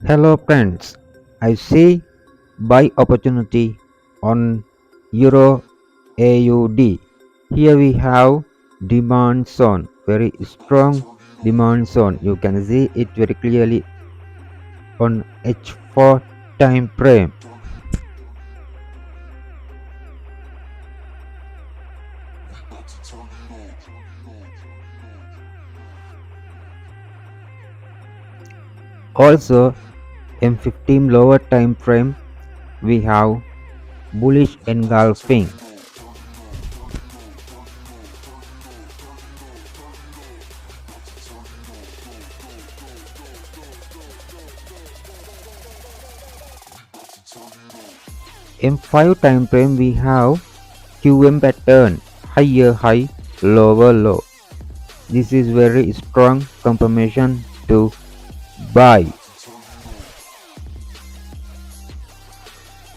Hello friends, I see buy opportunity on Euro AUD. Here we have demand zone, very strong demand zone. You can see it very clearly on H4 time frame. Also M15 lower time frame we have bullish engulfing. M5 time frame we have QM pattern, higher high, lower low. This is very strong confirmation to buy.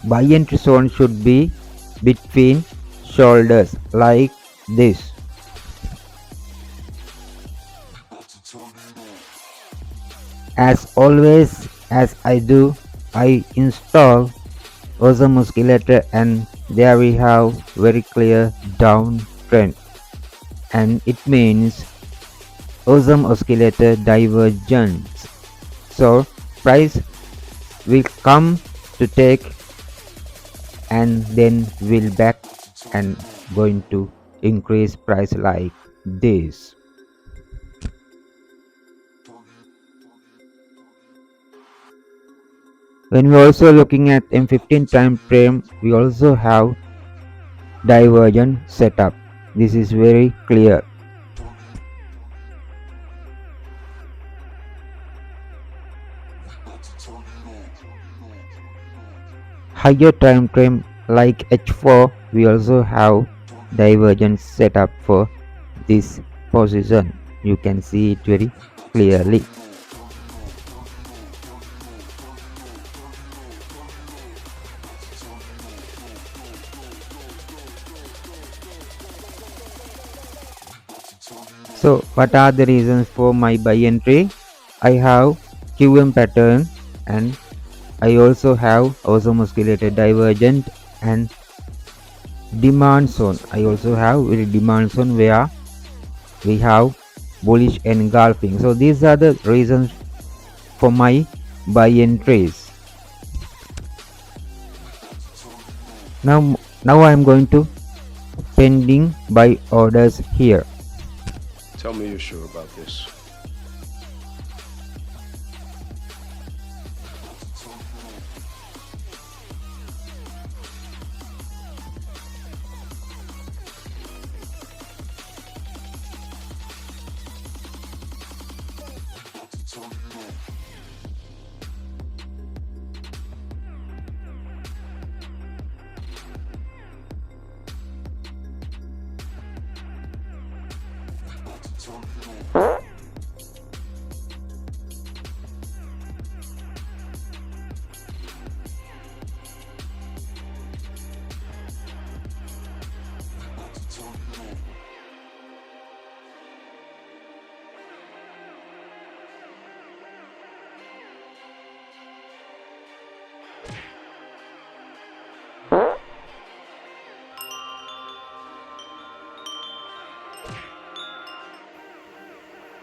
Buy entry zone should be between shoulders like this. As always, as I do, I install awesome oscillator, and there we have very clear downtrend, and it means awesome oscillator divergence. So price will come to take and then will back and going to increase price like this. When we also looking at M15 time frame, we also have divergence setup. This is very clear. Higher time frame like H4, we also have divergence setup for this position. You can see it very clearly. So what are the reasons for my buy entry? I have QM pattern, and I also have awesome oscillator divergent and demand zone. I also have very demand zone where we have bullish engulfing. So these are the reasons for my buy entries. Now I am going to pending buy orders here. Tell me you're sure about this.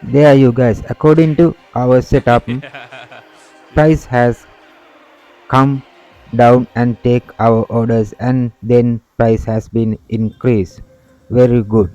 There you guys, according to our setup, price has come down and take our orders, and then price has been increased. Very good.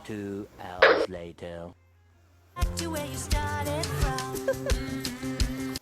Two hours later. To where you started from.